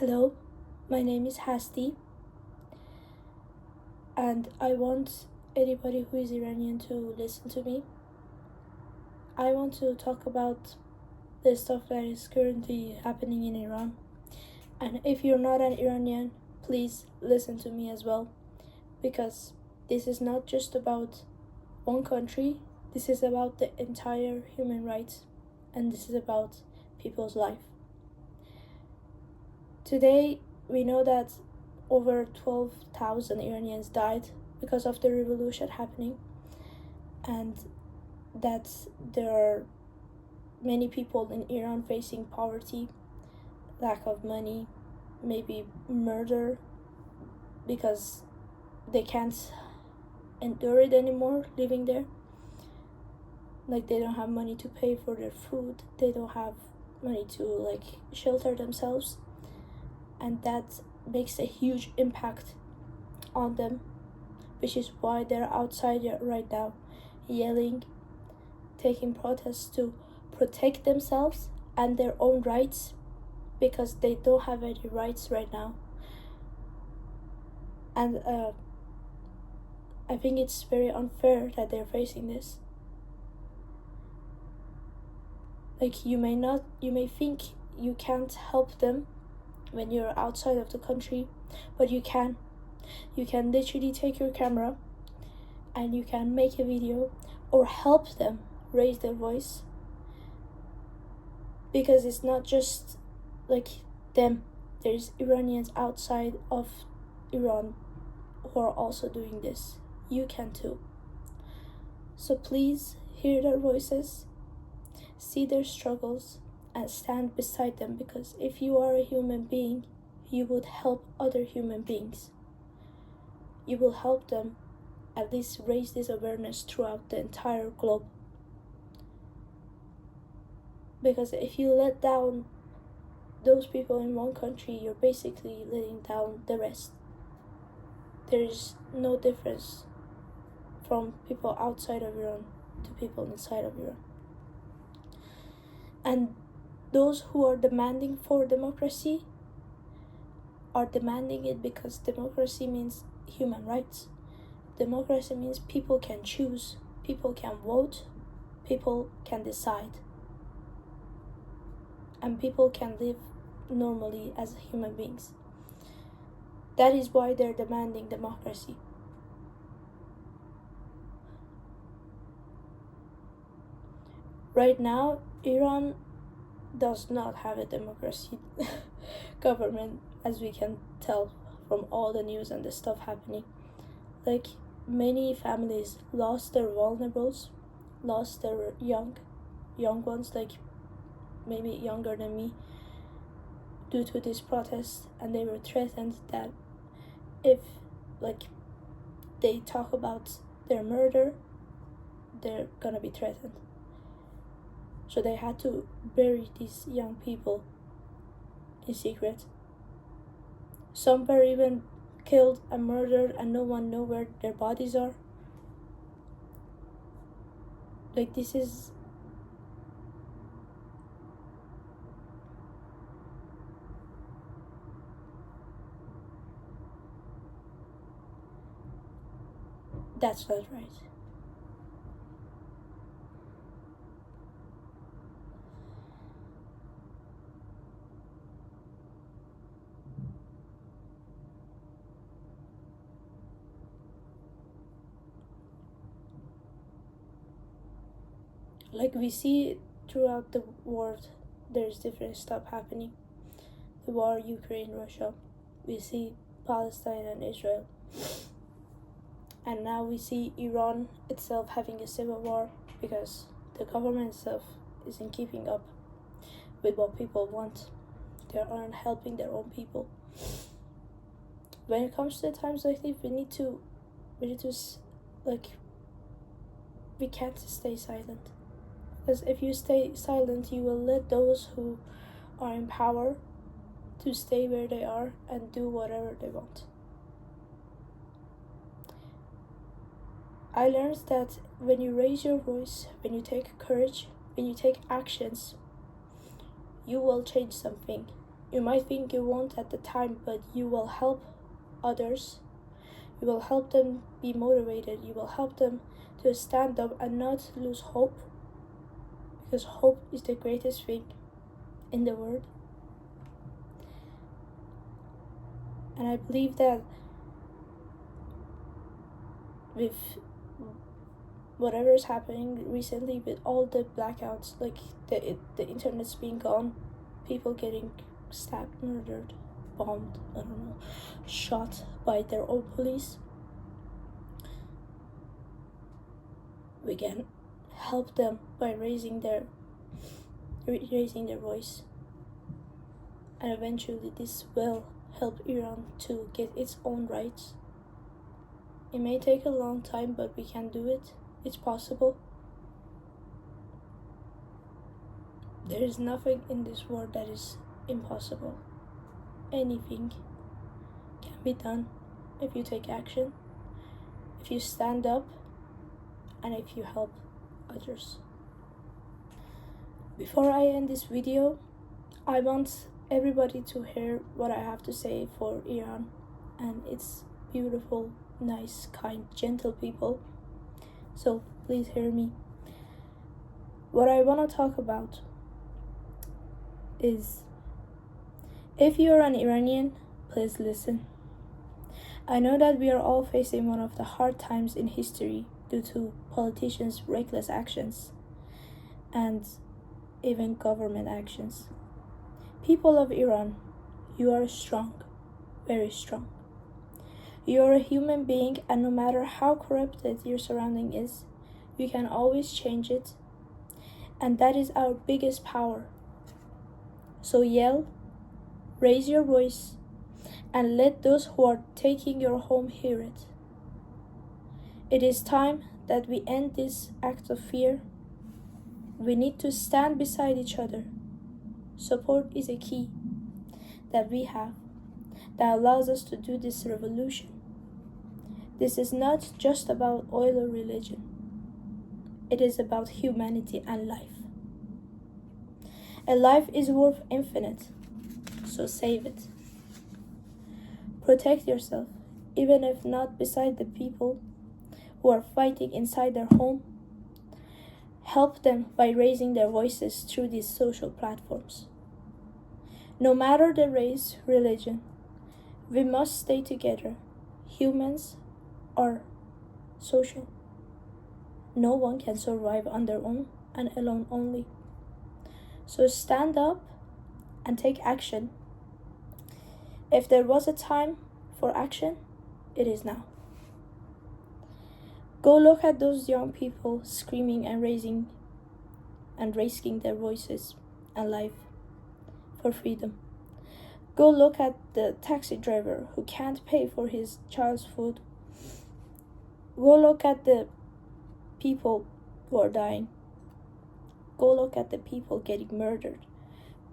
Hello, my name is Hasti, and I want anybody who is Iranian to listen to me. I want to talk about the stuff that is currently happening in Iran. And if you're not an Iranian, please listen to me as well, because this is not just about one country, this is about the entire human rights, and this is about people's life. Today, we know that over 12,000 Iranians died because of the revolution happening, and that there are many people in Iran facing poverty, lack of money, maybe murder, because they can't endure it anymore living there. Like, they don't have money to pay for their food, they don't have money to shelter themselves, and that makes a huge impact on them, which is why they're outside right now yelling, taking protests to protect themselves and their own rights, because they don't have any rights right now. And I think it's very unfair that they're facing this. You may think you can't help them when you're outside of the country, but you can. You can literally take your camera and you can make a video or help them raise their voice, because it's not just them. There's Iranians outside of Iran who are also doing this. You can too. So please hear their voices, see their struggles, and stand beside them, because if you are a human being, you would help other human beings. You will help them at least raise this awareness throughout the entire globe. Because if you let down those people in one country, you're basically letting down the rest. There is no difference from people outside of Iran to people inside of Iran. And those who are demanding for democracy are demanding it because democracy means human rights. Democracy means people can choose, people can vote, people can decide, and people can live normally as human beings. That is why they're demanding democracy. Right now, Iran does not have a democracy government, as we can tell from all the news and the stuff happening. Many families lost their vulnerables, lost their young ones, maybe younger than me, due to this protest, and they were threatened that if they talk about their murder, they're gonna be threatened. So they had to bury these young people in secret. Some were even killed and murdered, and no one knows where their bodies are. This is that's not right. We see throughout the world, there's different stuff happening. The war, Ukraine, Russia. We see Palestine and Israel. And now we see Iran itself having a civil war, because the government itself isn't keeping up with what people want. They aren't helping their own people. When it comes to times like this, we can't stay silent. Because if you stay silent, you will let those who are in power to stay where they are and do whatever they want. I learned that when you raise your voice, when you take courage, when you take actions, you will change something. You might think you won't at the time, but you will help others. You will help them be motivated. You will help them to stand up and not lose hope, because hope is the greatest thing in the world. And I believe that with whatever is happening recently, with all the blackouts, like the internet's being gone, people getting stabbed, murdered, bombed, I don't know, shot by their own police, we can help them by raising their voice. And eventually this will help Iran to get its own rights. It may take a long time, but we can do it. It's possible. There is nothing in this world that is impossible. Anything can be done if you take action, if you stand up, and if you help others. Before I end this video, I want everybody to hear what I have to say for Iran and its beautiful, nice, kind, gentle people. So please hear me. What I want to talk about is, if you're an Iranian, please listen. I know that we are all facing one of the hard times in history due to politicians' reckless actions and even government actions. People of Iran, you are strong, very strong. You are a human being, and no matter how corrupted your surrounding is, you can always change it. And that is our biggest power. So yell, raise your voice, and let those who are taking your home hear it. It is time that we end this act of fear. We need to stand beside each other. Support is a key that we have that allows us to do this revolution. This is not just about oil or religion. It is about humanity and life. A life is worth infinite, so save it. Protect yourself, even if not beside the people who are fighting inside their home. Help them by raising their voices through these social platforms. No matter the race, religion, we must stay together. Humans are social. No one can survive on their own and alone only. So stand up and take action. If there was a time for action, it is now. Go look at those young people screaming and risking their voices and life for freedom. Go look at the taxi driver who can't pay for his child's food. Go look at the people who are dying. Go look at the people getting murdered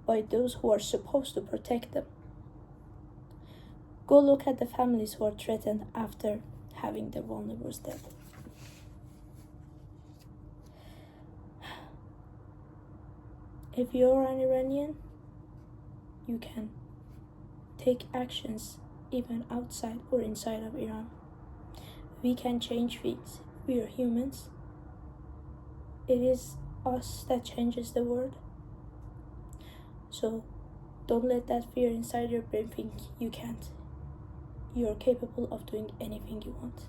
by those who are supposed to protect them. Go look at the families who are threatened after having their vulnerables dead. If you're an Iranian, you can take actions even outside or inside of Iran. We can change things. We are humans. It is us that changes the world. So don't let that fear inside your brain think you can't. You are capable of doing anything you want.